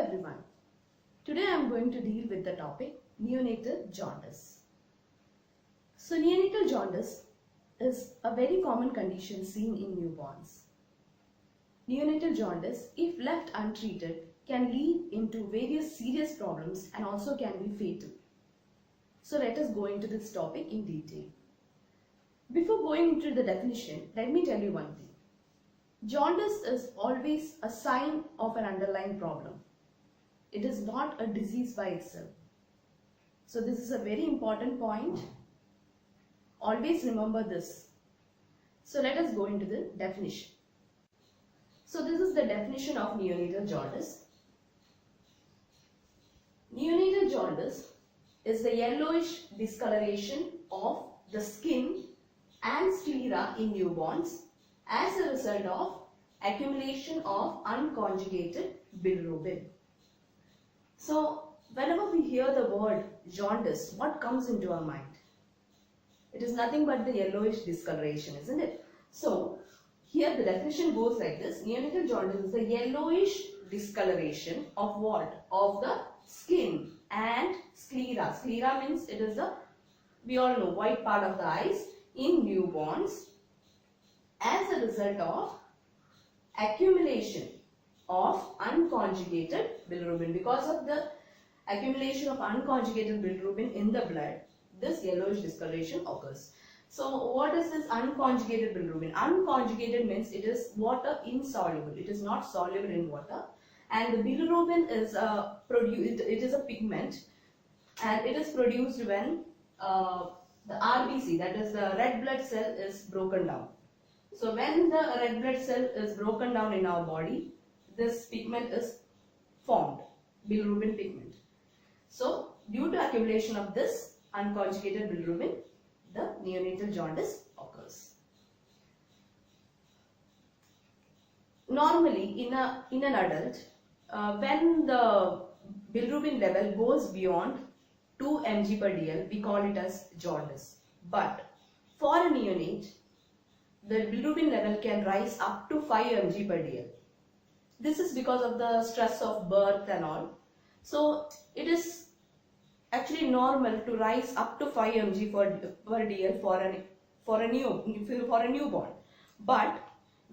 everyone. Today I am going to deal with the topic neonatal jaundice. So neonatal jaundice is a very common condition seen in newborns. Neonatal jaundice, if left untreated, can lead into various serious problems and also can be fatal. So let us go into this topic in detail. Before going into the definition, let me tell you one thing. Jaundice is always a sign of an underlying problem. It is not a disease by itself. So this is a very important point. Always remember this. So let us go into the definition. So this is the definition of neonatal jaundice. Neonatal jaundice is the yellowish discoloration of the skin and sclera in newborns as a result of accumulation of unconjugated bilirubin. So whenever we hear the word jaundice, what comes into our mind? It is nothing but the yellowish discoloration, isn't it? So here the definition goes like this. Neonatal jaundice is the yellowish discoloration of what? Of the skin and sclera. Sclera means it is the, we all know, white part of the eyes in newborns as a result of accumulation of unconjugated bilirubin. Because of the accumulation of unconjugated bilirubin in the blood, this yellowish discoloration occurs. So what is this unconjugated bilirubin? Unconjugated means it is water insoluble. It is not soluble in water. And the bilirubin is it is a pigment, and it is produced when the RBC, that is the red blood cell, is broken down. So when the red blood cell is broken down in our body, this pigment is formed, bilirubin pigment. So due to accumulation of this unconjugated bilirubin, the neonatal jaundice occurs. Normally in an adult, when the bilirubin level goes beyond 2 mg per dl, we call it as jaundice. But for a neonate, the bilirubin level can rise up to 5 mg per dl. This is because of the stress of birth and all. So it is actually normal to rise up to 5 mg per dl for a newborn. But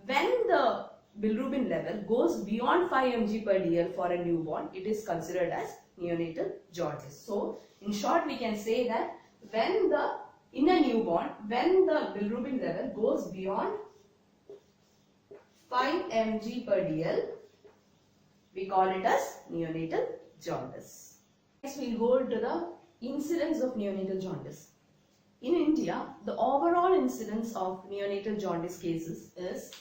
when the bilirubin level goes beyond 5 mg per dl for a newborn, it is considered as neonatal jaundice. So in short, we can say that in a newborn, when the bilirubin level goes beyond 5 mg per dl, we call it as neonatal jaundice. Next, we will go into the incidence of neonatal jaundice. In India, the overall incidence of neonatal jaundice cases is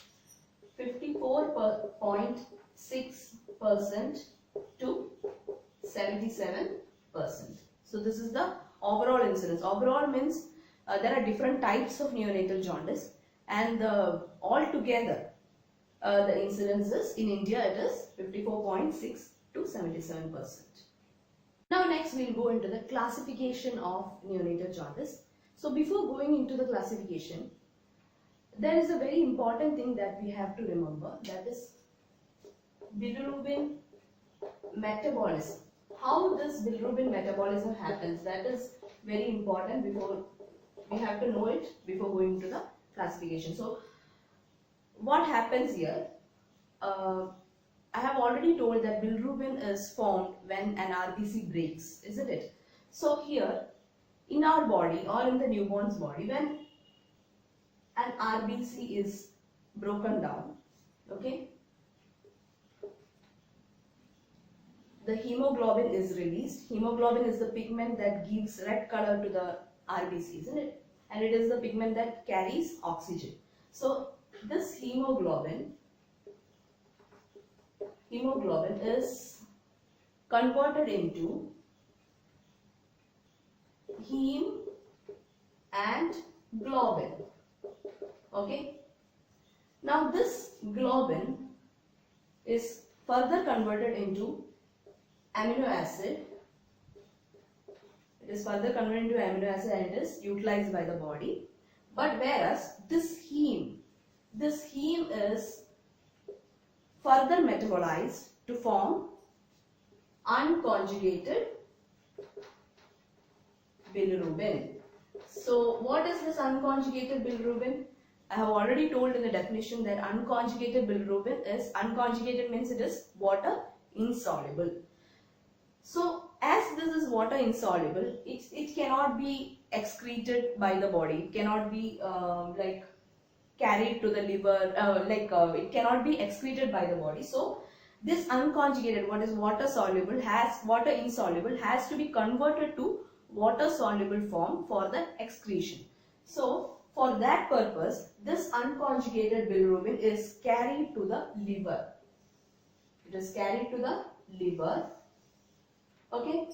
54.6% to 77%. So this is the overall incidence. Overall means there are different types of neonatal jaundice, and altogether the incidence is, in India, it is 54.6 to 77%. Now next we will go into the classification of neonatal jaundice. So before going into the classification, there is a very important thing that we have to remember, that is bilirubin metabolism. How this bilirubin metabolism happens, that is very important. We have to know it before going to the classification. So what happens here, I have already told that bilirubin is formed when an RBC breaks, isn't it? So here in our body or in the newborn's body, when an RBC is broken down, okay, the hemoglobin is released. Hemoglobin is the pigment that gives red color to the RBC, isn't it? And it is the pigment that carries oxygen. So this hemoglobin is converted into heme and globin. Okay. Now this globin is further converted into amino acid. It is further converted into amino acid and it is utilized by the body. But whereas this heme is further metabolized to form unconjugated bilirubin. So what is this unconjugated bilirubin? I have already told in the definition that unconjugated bilirubin is, unconjugated means it is water insoluble. So as this is water insoluble, it cannot be excreted by the body. It cannot be like carried to the liver, it cannot be excreted by the body. So this unconjugated, what is water insoluble, has to be converted to water soluble form for the excretion. So for that purpose, this unconjugated bilirubin is carried to the liver. It is carried to the liver. Okay.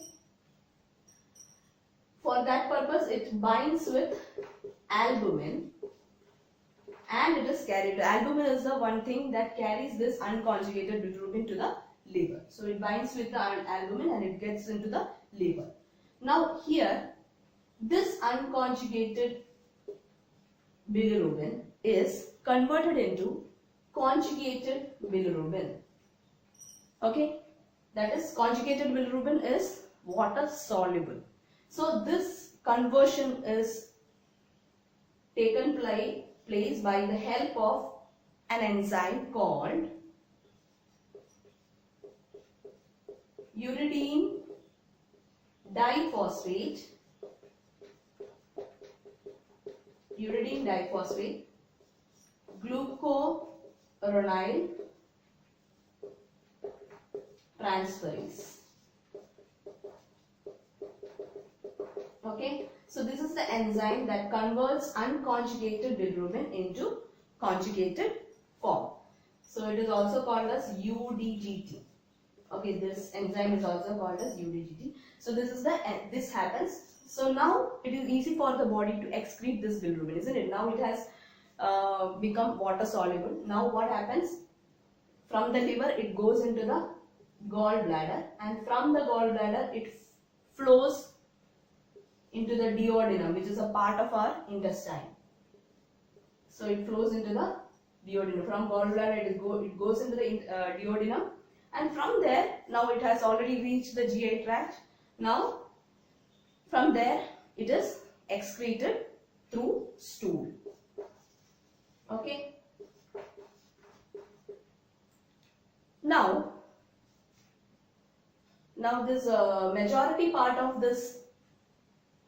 For that purpose, it binds with albumin and it is carried to. Albumin is the one thing that carries this unconjugated bilirubin to the liver. So it binds with the albumin and it gets into the liver. Now here, this unconjugated bilirubin is converted into conjugated bilirubin. Okay, that is, conjugated bilirubin is water soluble. So this conversion is taken place by the help of an enzyme called uridine diphosphate, glucuronyl transferase. Okay, so this is the enzyme that converts unconjugated bilirubin into conjugated form. So it is also called as UDGT. Okay, this enzyme is also called as UDGT. So this happens. So now it is easy for the body to excrete this bilirubin, isn't it? Now it has become water soluble. Now what happens? From the liver it goes into the gallbladder, and from the gallbladder it flows into the duodenum, which is a part of our intestine. So it flows into the duodenum. From gallbladder it goes into the duodenum, and from there, now it has already reached the GI tract. Now from there it is excreted through stool. Okay. Now this majority part of this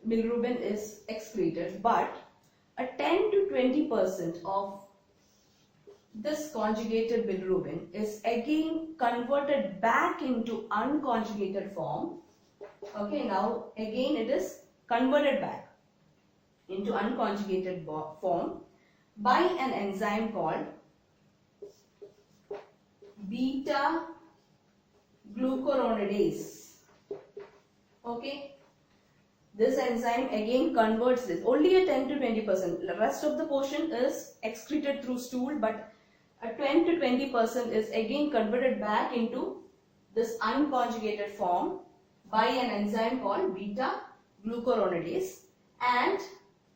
bilirubin is excreted, but a 10 to 20% of this conjugated bilirubin is again converted back into unconjugated form. Okay, now again it is converted back into unconjugated form by an enzyme called beta glucuronidase. Okay, this enzyme again converts this. Only a 10 to 20%. The rest of the portion is excreted through stool, but a 10 to 20% is again converted back into this unconjugated form by an enzyme called beta glucuronidase, and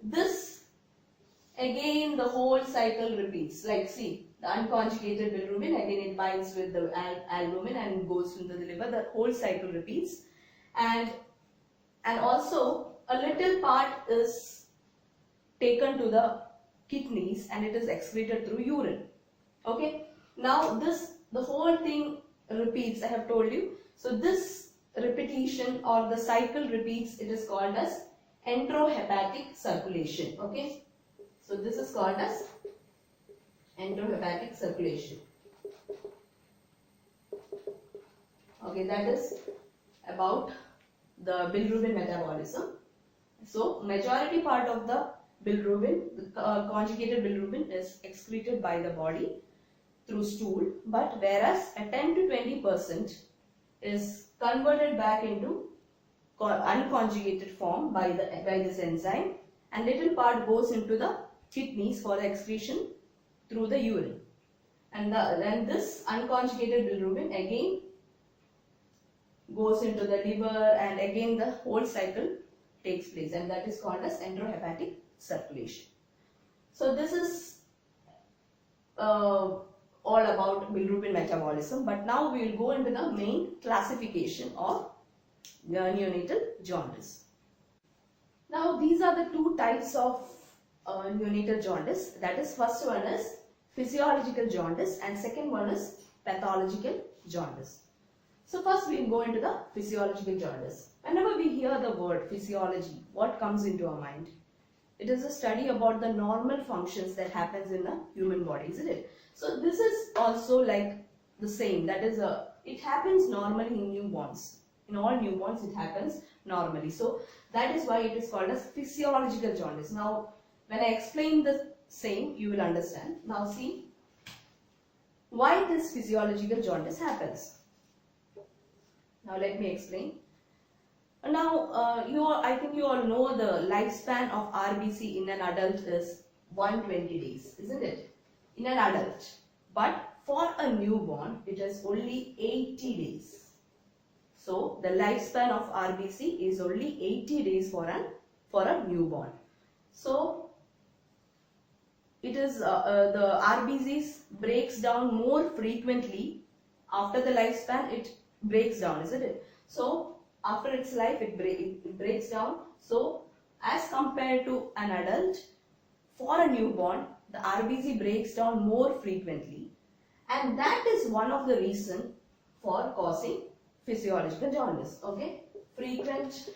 this again the whole cycle repeats. Like, see, the unconjugated bilirubin, again it binds with the albumin and goes into the liver. The whole cycle repeats, and also a little part is taken to the kidneys and it is excreted through urine. Okay, now the whole thing repeats, I have told you. So this repetition or the cycle repeats, it is called as enterohepatic circulation. Okay, so this is called as enterohepatic circulation. Okay, that is about the bilirubin metabolism. So majority part of the bilirubin, the conjugated bilirubin, is excreted by the body through stool, but whereas a 10 to 20% is converted back into unconjugated form by this enzyme, and little part goes into the kidneys for the excretion through the urine, and then this unconjugated bilirubin again goes into the liver, and again the whole cycle takes place, and that is called as enterohepatic circulation. So this is all about bilirubin metabolism, but now we will go into the main classification of neonatal jaundice. Now these are the two types of neonatal jaundice. That is, first one is physiological jaundice and second one is pathological jaundice. So first we will go into the physiological jaundice. Whenever we hear the word physiology, what comes into our mind? It is a study about the normal functions that happens in the human body, isn't it? So this is also like the same. That is, it happens normally in newborns. In all newborns it happens normally. So that is why it is called as physiological jaundice. Now when I explain the same, you will understand. Now see why this physiological jaundice happens. Now let me explain. Now I think you all know the lifespan of RBC in an adult is 120 days, isn't it? In an adult. But for a newborn, it is only 80 days. So the lifespan of RBC is only 80 days for a newborn. So it is the RBCs breaks down more frequently after the lifespan. It breaks down, isn't it? So after its life it breaks down. So as compared to an adult, for a newborn the RBC breaks down more frequently, and that is one of the reason for causing physiological jaundice. Okay, frequent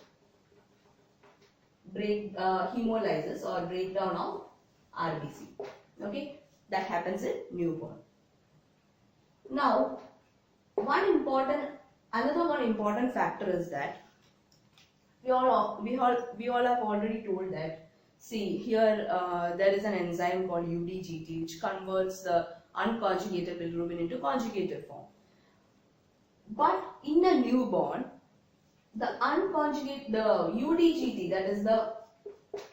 hemolysis or breakdown of RBC. Okay, that happens in newborn. Now another one important factor is that we all have already told that, see here, there is an enzyme called UDGT which converts the unconjugated bilirubin into conjugated form. But in a newborn, the UDGT, that is the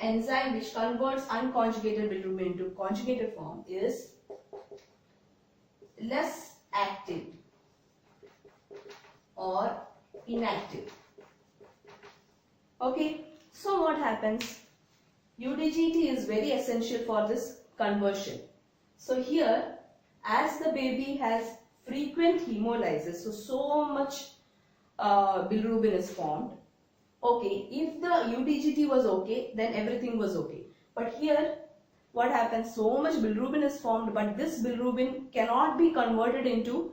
enzyme which converts unconjugated bilirubin into conjugated form, is less active or inactive. Okay, so what happens? UDGT is very essential for this conversion. So here, as the baby has frequent hemolysis, so much bilirubin is formed. Okay, if the UDGT was okay, then everything was okay. But here, what happens? So much bilirubin is formed, but this bilirubin cannot be converted into,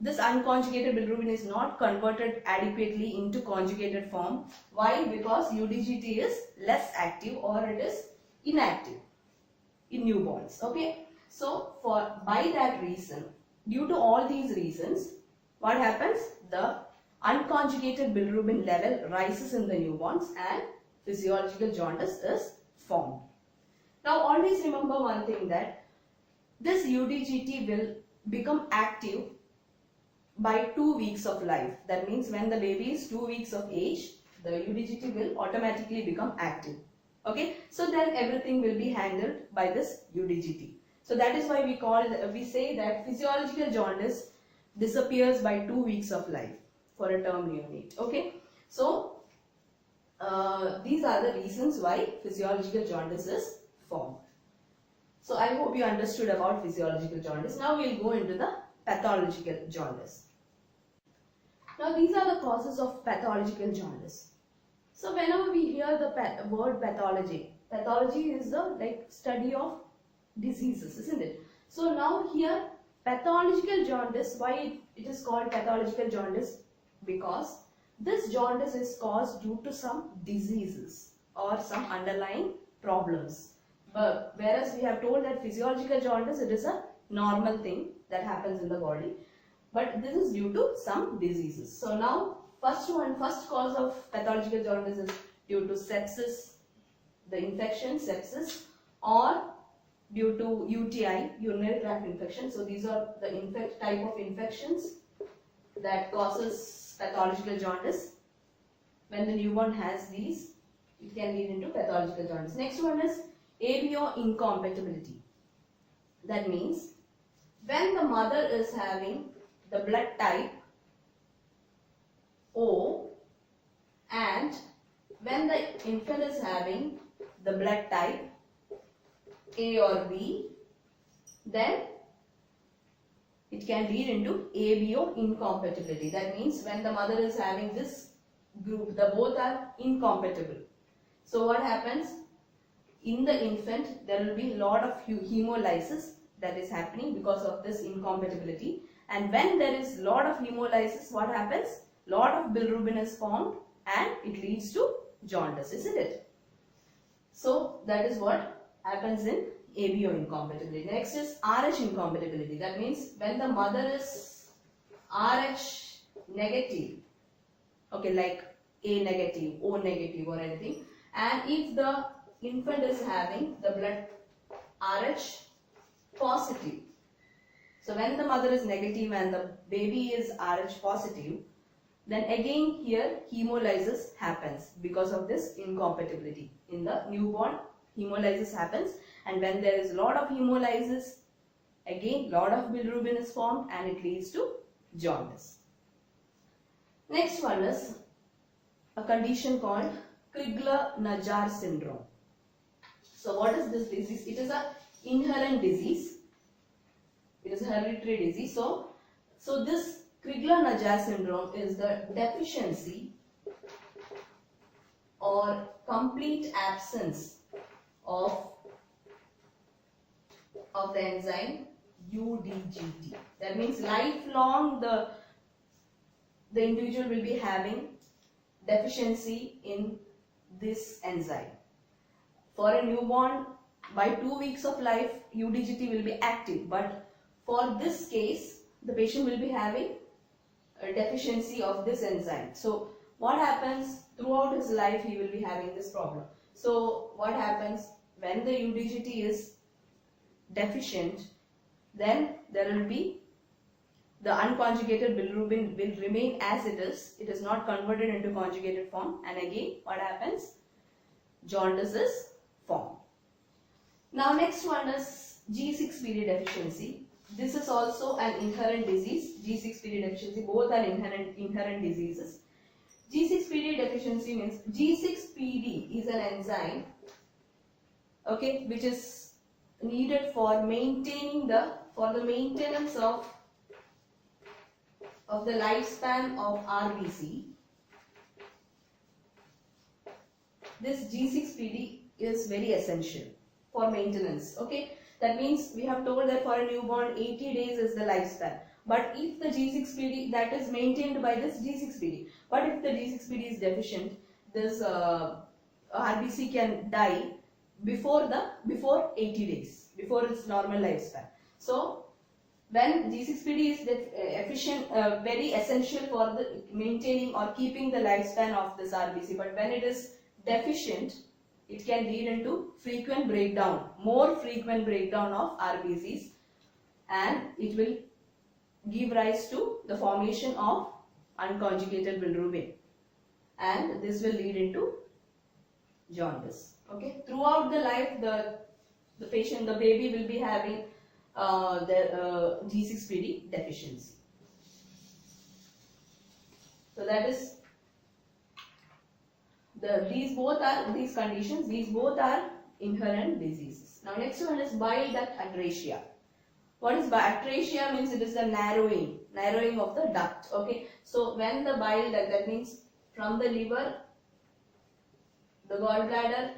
this unconjugated bilirubin is not converted adequately into conjugated form. Why? Because UDGT is less active or it is inactive in newborns. Okay, so by that reason, due to all these reasons, what happens? The unconjugated bilirubin level rises in the newborns and physiological jaundice is formed. Now always remember one thing, that this UDGT will become active by 2 weeks of life. That means when the baby is 2 weeks of age, the UDGT will automatically become active. Okay, so then everything will be handled by this UDGT. So that is why we say that physiological jaundice disappears by 2 weeks of life for a term neonate. Okay, so these are the reasons why physiological jaundice is formed. So I hope you understood about physiological jaundice. Now we will go into the pathological jaundice. Now these are the causes of pathological jaundice. So whenever we hear the word pathology is the study of diseases, isn't it? So now here, pathological jaundice, why it is called pathological jaundice? Because this jaundice is caused due to some diseases or some underlying problems. But whereas we have told that physiological jaundice, it is a normal thing that happens in the body, but this is due to some diseases. So now first cause of pathological jaundice is due to sepsis, the infection, sepsis, or due to UTI, urinary tract infection. So these are the type of infections that causes pathological jaundice. When the newborn has these, it can lead into pathological jaundice. Next one is ABO incompatibility. That means when the mother is having the blood type O and when the infant is having the blood type A or B, then it can lead into ABO incompatibility. That means when the mother is having this group, the both are incompatible. So what happens? In the infant, there will be a lot of hemolysis that is happening because of this incompatibility. And when there is a lot of hemolysis, what happens? Lot of bilirubin is formed and it leads to jaundice, isn't it? So that is what happens in ABO incompatibility. Next is RH incompatibility. That means when the mother is RH negative, okay, like A negative, O negative or anything, and if the infant is having the blood RH positive, so when the mother is negative and the baby is RH positive, then again here hemolysis happens because of this incompatibility. In the newborn, hemolysis happens, and when there is a lot of hemolysis, again lot of bilirubin is formed and it leads to jaundice. Next one is a condition called Crigler-Najjar syndrome. So what is this disease? It is an inherent disease. It is a hereditary disease. So this Crigler-Najjar syndrome is the deficiency or complete absence of the enzyme UDGT. That means lifelong the individual will be having deficiency in this enzyme. For a newborn, by 2 weeks of life, UDGT will be active, but for this case, the patient will be having a deficiency of this enzyme. So what happens? Throughout his life, he will be having this problem. So what happens when the UDGT is deficient? Then there will be the unconjugated bilirubin will remain as it is. It is not converted into conjugated form, and again what happens? Jaundice is formed. Now next one is G6PD deficiency. This is also an inherent disease. G6PD deficiency, both are inherent diseases. G6PD deficiency means G6PD is an enzyme, okay, which is needed for maintaining the maintenance of the lifespan of RBC. This G6PD is very essential for maintenance, okay. That means we have told that for a newborn 80 days is the lifespan. But if the G6PD, that is maintained by this G6PD. But if the G6PD is deficient, this RBC can die before 80 days, before its normal lifespan. So when G6PD is efficient, very essential for the maintaining or keeping the lifespan of this RBC. But when it is deficient, it can lead into frequent breakdown, more frequent breakdown of RBCs, and it will give rise to the formation of unconjugated bilirubin, and this will lead into jaundice. Okay, throughout the life, the patient, the baby will be having the G6PD deficiency. So that is these conditions. These both are inherent diseases. Now next one is bile duct atresia. What is atresia? Means it is the narrowing of the duct. Okay, so when the bile duct, that means from the liver, the gallbladder,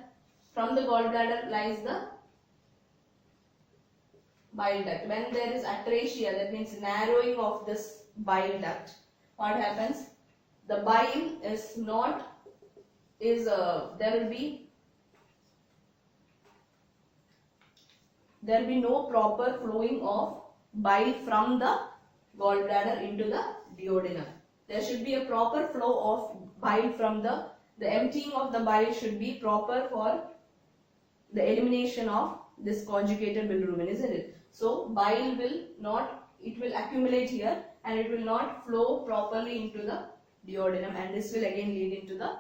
from the gallbladder lies the bile duct. When there is atresia, that means narrowing of this bile duct, what happens? The bile is not there will be no proper flowing of bile from the gallbladder into the duodenum. There should be a proper flow of bile from the emptying of the bile should be proper for the elimination of this conjugated bilirubin, isn't it? So bile it will accumulate here and it will not flow properly into the duodenum, and this will again lead into the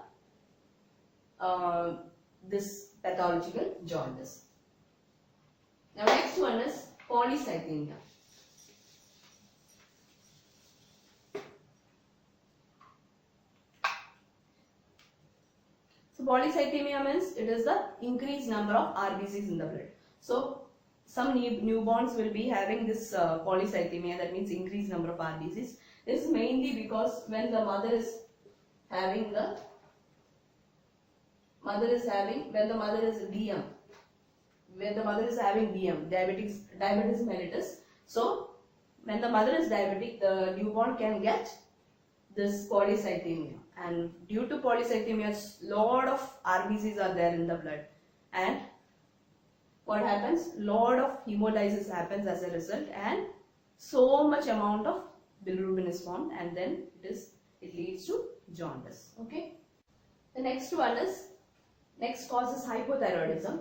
this pathological jaundice. Now next one is polycythemia. So polycythemia means it is the increased number of RBCs in the blood. So some newborns will be having this polycythemia, that means increased number of RBCs. This is mainly because when the mother is having when the mother is DM, when the mother is having DM, diabetes mellitus. So when the mother is diabetic, the newborn can get this polycythemia, and due to polycythemia, lot of RBCs are there in the blood, and what happens? Lot of hemolysis happens as a result, and so much amount of bilirubin is formed, and then it leads to jaundice. Okay. The next cause is hypothyroidism.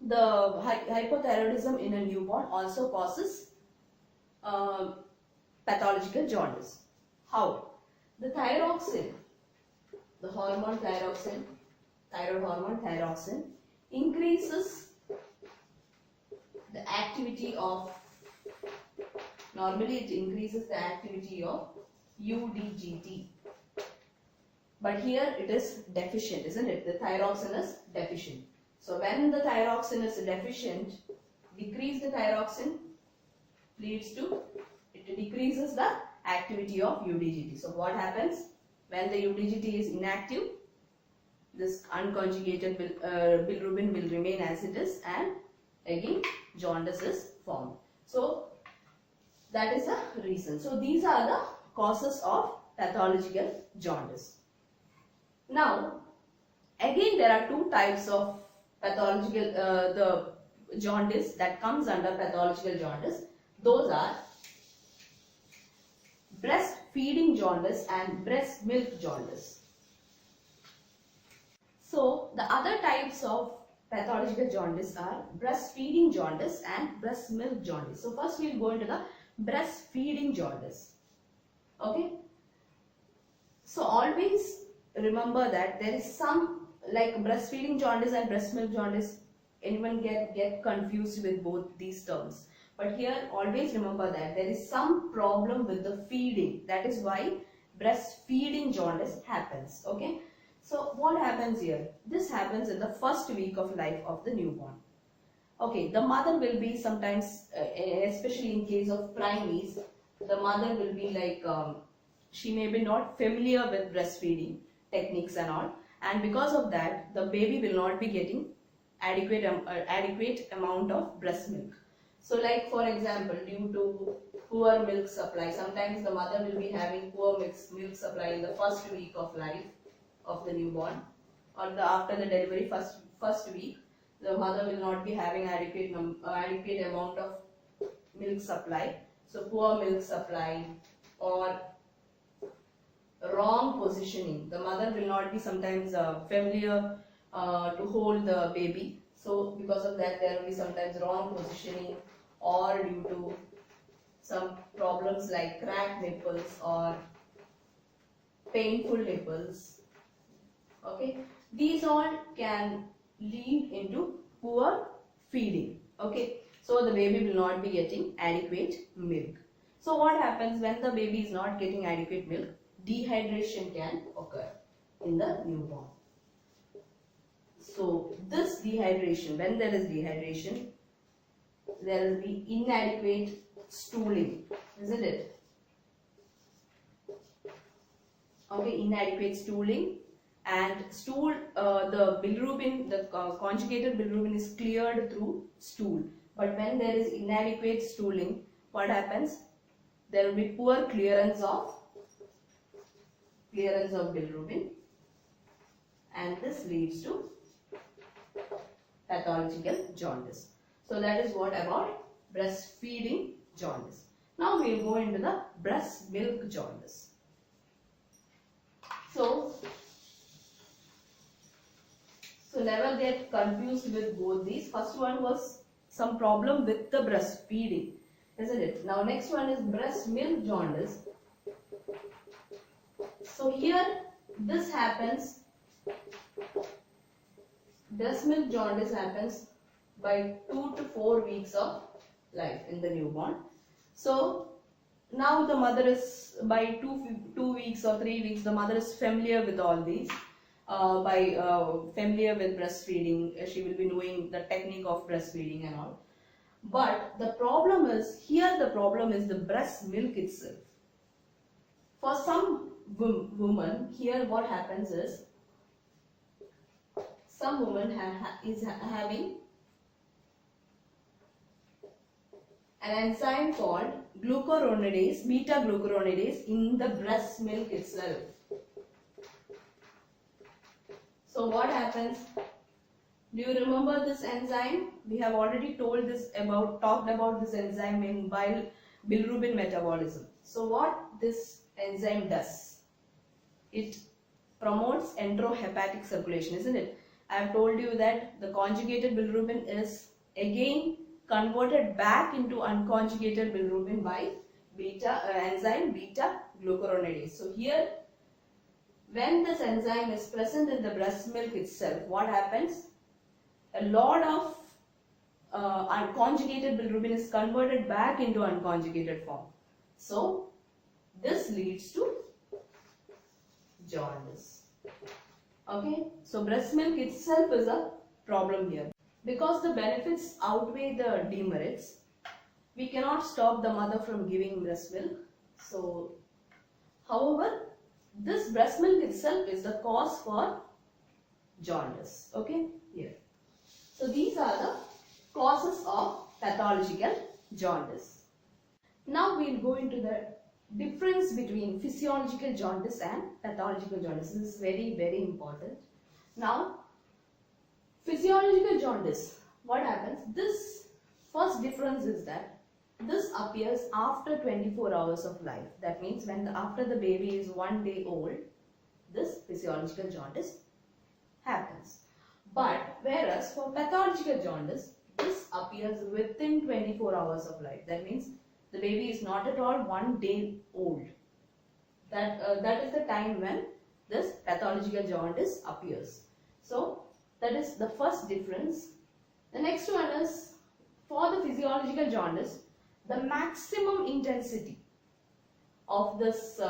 The hypothyroidism in a newborn also causes pathological jaundice. How? The thyroxine, the hormone thyroxine, thyroid hormone thyroxine, increases the activity of, normally it increases the activity of UDGT. But here it is deficient, isn't it? The thyroxine is deficient. So when the thyroxine is deficient, decrease the thyroxine leads to, it decreases the activity of UDGT. So what happens? When the UDGT is inactive, this unconjugated bilirubin will remain as it is, and again jaundice is formed. So that is the reason. So these are the causes of pathological jaundice. Now again there are two types of pathological the jaundice that comes under pathological jaundice. Those are breastfeeding jaundice and breast milk jaundice. So the other types of pathological jaundice are breastfeeding jaundice and breast milk jaundice. So first we will go into the breastfeeding jaundice. Okay. So always remember that there is some, like breastfeeding jaundice and breast milk jaundice, anyone get confused with both these terms. But here always remember that there is some problem with the feeding. That is why breastfeeding jaundice happens. Okay. So what happens here? This happens in the first week of life of the newborn. Okay, the mother will be sometimes, especially in case of primaries, the mother will be like, she may be not familiar with breastfeeding techniques and all, and because of that, the baby will not be getting adequate amount of breast milk. So like for example, due to poor milk supply, sometimes the mother will be having poor milk supply in the first week of life of the newborn, or after the delivery first week, the mother will not be having adequate amount of milk supply. So poor milk supply or wrong positioning. The mother will not be sometimes familiar to hold the baby. So because of that, there will be sometimes wrong positioning, or due to some problems like cracked nipples or painful nipples. Okay, these all can lead into poor feeding. Okay, so the baby will not be getting adequate milk. So what happens when the baby is not getting adequate milk? Dehydration can occur in the newborn. So this dehydration, when there is dehydration, there will be inadequate stooling, isn't it? Okay, inadequate stooling, and the bilirubin, the conjugated bilirubin is cleared through stool. But when there is inadequate stooling, what happens? There will be poor clearance of bilirubin, and this leads to pathological jaundice. So that is what about breastfeeding jaundice. Now we will go into the breast milk jaundice. So never get confused with both these. First one was some problem with the breastfeeding, isn't it? Now next one is breast milk jaundice. So here this happens, breast milk jaundice happens by 2 to 4 weeks of life in the newborn. So now the mother is, by 2 weeks or 3 weeks, the mother is familiar with all these. by familiar with breastfeeding. She will be knowing the technique of breastfeeding and all. But the problem is, here the problem is the breast milk itself. For some women, here what happens is, some women is having an enzyme called glucuronidase, beta glucuronidase in the breast milk itself. So what happens? Do you remember this enzyme? We have already talked about this enzyme in bilirubin metabolism. So what this enzyme does? It promotes enterohepatic circulation, isn't it? I have told you that the conjugated bilirubin is again converted back into unconjugated bilirubin by enzyme beta glucuronidase. So here, when this enzyme is present in the breast milk itself, what happens? A lot of unconjugated bilirubin is converted back into unconjugated form. So this leads to jaundice. Okay, so breast milk itself is a problem here. Because the benefits outweigh the demerits, we cannot stop the mother from giving breast milk. So, however, this breast milk itself is the cause for jaundice. Okay, here. So these are the causes of pathological jaundice. Now we will go into the difference between physiological jaundice and pathological jaundice. This is very, very important. Now, physiological jaundice, what happens? This first difference is that this appears after 24 hours of life. That means after the baby is 1 day old, this physiological jaundice happens. But whereas for pathological jaundice, this appears within 24 hours of life. That means the baby is not at all 1 day old. That is the time when this pathological jaundice appears. So that is the first difference. The next one is, for the physiological jaundice, the maximum intensity of this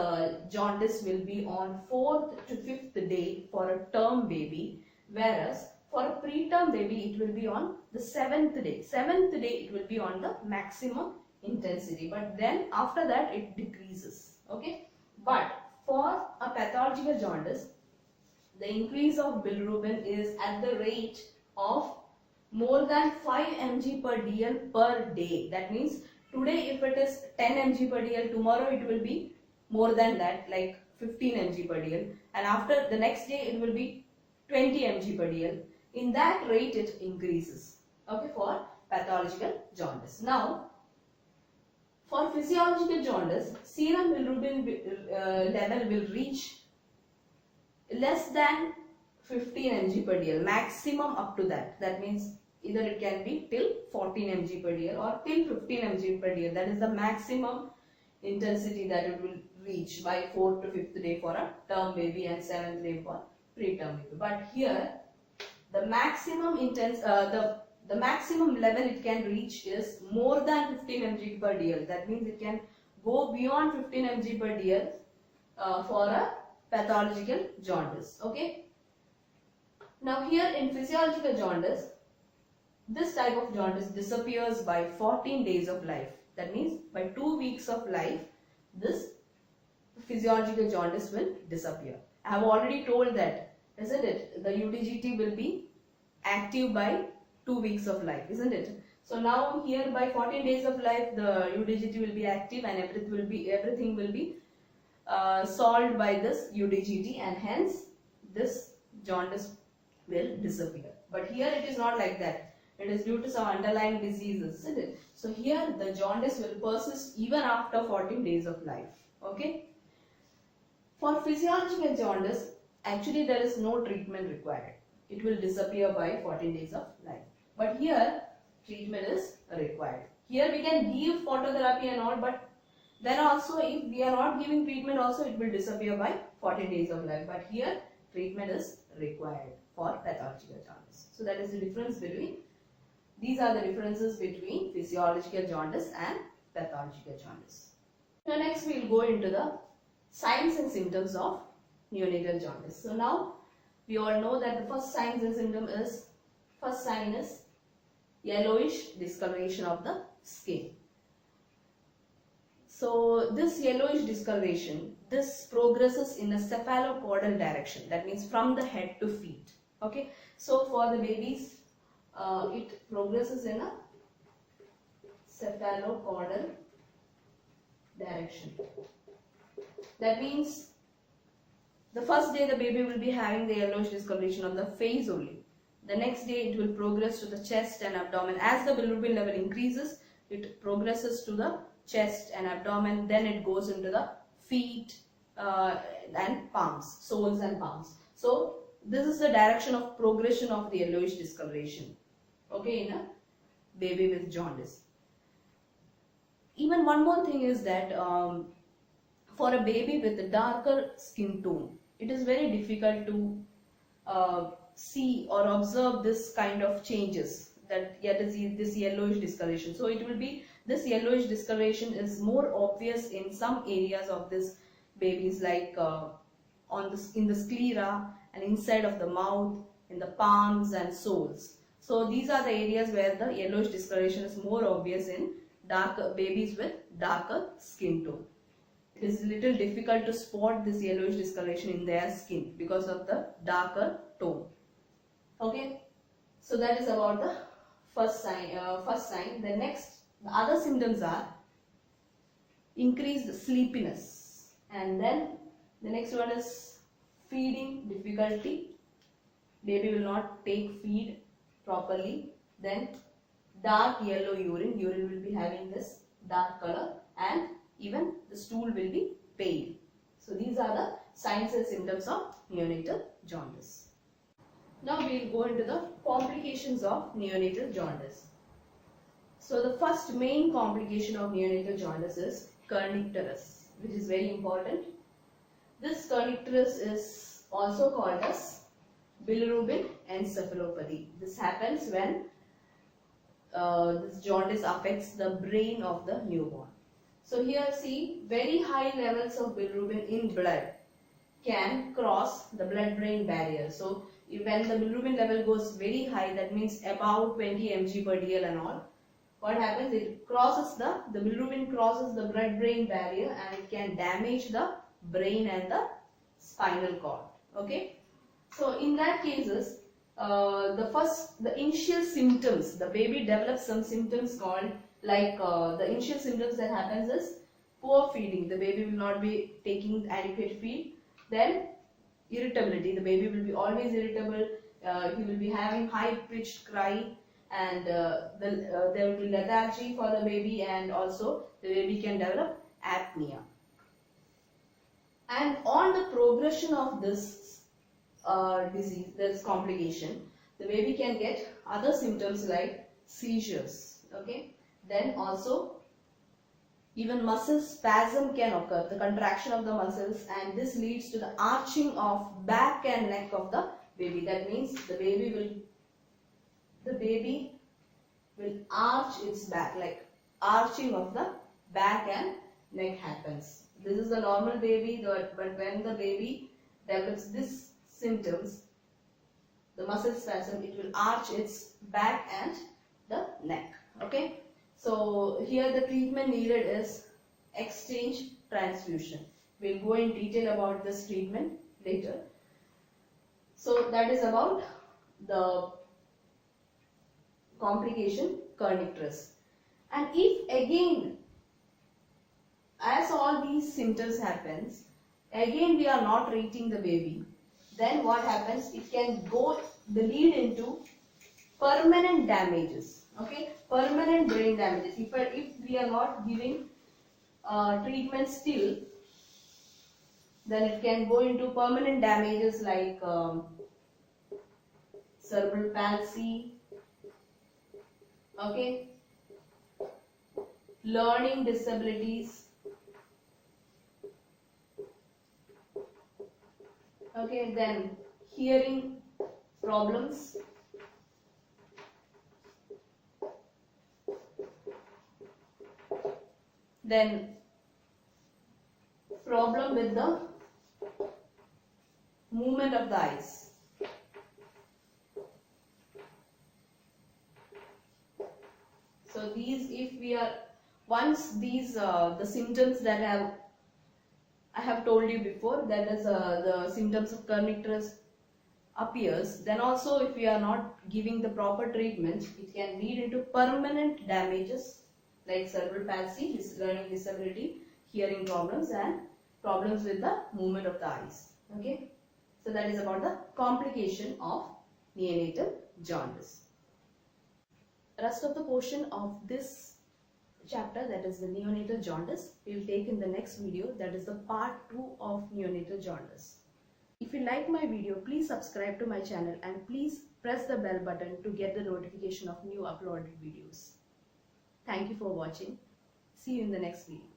jaundice will be on 4th to 5th day for a term baby, whereas for a preterm baby it will be on the 7th day. 7th day it will be on the maximum intensity, but then after that it decreases. Okay, but for a pathological jaundice, the increase of bilirubin is at the rate of more than 5 mg per dl per day. That means today if it is 10 mg per dl, tomorrow it will be more than that, like 15 mg per dl, and after the next day it will be 20 mg per dl. In that rate it increases. Okay, for pathological jaundice. Now, for physiological jaundice, serum bilirubin level will reach less than 15 mg per dl, maximum up to that. That means either it can be till 14 mg per dl or till 15 mg per dl. That is the maximum intensity that it will reach by 4th to 5th day for a term baby and 7th day for preterm baby. But here the maximum the maximum level it can reach is more than 15 mg per dl. That means it can go beyond 15 mg per dl for a pathological jaundice. Okay. Now here in physiological jaundice, this type of jaundice disappears by 14 days of life. That means by 2 weeks of life, this physiological jaundice will disappear. I have already told that, isn't it? The UDGT will be active by 2 weeks of life, isn't it? So now here by 14 days of life, the UDGT will be active and everything will be solved by this UDGT, and hence this jaundice will disappear. But here it is not like that. It is due to some underlying diseases, isn't it? So here the jaundice will persist even after 14 days of life. Okay. For physiological jaundice, actually there is no treatment required. It will disappear by 14 days of life. But here treatment is required. Here we can give phototherapy and all, but then also if we are not giving treatment also, it will disappear by 14 days of life. But here treatment is required for pathological jaundice. So that is the difference between, these are the differences between physiological jaundice and pathological jaundice. Now next we will go into the signs and symptoms of neonatal jaundice. So now we all know that the first sign is yellowish discoloration of the skin. So this yellowish discoloration, this progresses in a cephalocaudal direction. That means from the head to feet. Okay. So for the babies, it progresses in a cephalocaudal direction. That means the first day the baby will be having the yellowish discoloration on the face only. The next day it will progress to the chest and abdomen. As the bilirubin level increases, it progresses to the chest and abdomen, then it goes into the feet and palms, soles and palms. So this is the direction of progression of the yellowish discoloration, okay, in a baby with jaundice. Even one more thing is that for a baby with a darker skin tone, it is very difficult to see or observe this kind of changes, that this yellowish discoloration. So it will be, this yellowish discoloration is more obvious in some areas of this babies, like in the sclera and inside of the mouth, in the palms and soles. So these are the areas where the yellowish discoloration is more obvious in babies with darker skin tone. It is little difficult to spot this yellowish discoloration in their skin because of the darker tone. Okay, so that is about the first sign. The other symptoms are increased sleepiness, and then the next one is feeding difficulty. Baby will not take feed properly. Then dark yellow urine. Urine will be having this dark color, and even the stool will be pale. So these are the signs and symptoms of neonatal jaundice. Now we will go into the complications of neonatal jaundice. So the first main complication of neonatal jaundice is kernicterus, which is very important. This kernicterus is also called as bilirubin encephalopathy. This happens when this jaundice affects the brain of the newborn. So here see, very high levels of bilirubin in blood can cross the blood-brain barrier. So when the bilirubin level goes very high, that means about 20 mg per dl and all, what happens, it crosses the bilirubin crosses the blood-brain barrier, and it can damage the brain and the spinal cord. Okay. So in that cases, the initial symptoms, the baby develops some symptoms called, like the initial symptoms that happens is poor feeding. The baby will not be taking adequate feed. Then irritability. The baby will be always irritable. He will be having high pitched cry, and there will be lethargy for the baby, and also the baby can develop apnea. And on the progression of this disease, this complication, the baby can get other symptoms like seizures. Okay. Then also even muscle spasm can occur, the contraction of the muscles, and this leads to the arching of back and neck of the baby. That means the baby will arch its back, like arching of the back and neck happens. This is the normal baby, but when the baby develops these symptoms, the muscle spasm, it will arch its back and the neck. Okay. So here the treatment needed is exchange transfusion. We'll go in detail about this treatment later. So that is about the complication kernicterus. And if again, as all these symptoms happens, again we are not treating the baby, then what happens, it can lead into permanent damages. Okay, permanent brain damages. If we are not giving treatment still, then it can go into permanent damages like cerebral palsy, okay, learning disabilities, okay, then hearing problems, then problem with the movement of the eyes, So these, if we are, once these the symptoms that I have told you before, that is the symptoms of kernicterus appears, then also if we are not giving the proper treatment, it can lead into permanent damages like cerebral palsy, learning disability, hearing problems, and problems with the movement of the eyes. Okay, so that is about the complication of neonatal jaundice. Rest of the portion of this chapter, that is the neonatal jaundice, we will take in the next video, that is the part 2 of neonatal jaundice. If you like my video, please subscribe to my channel and please press the bell button to get the notification of new uploaded videos. Thank you for watching. See you in the next video.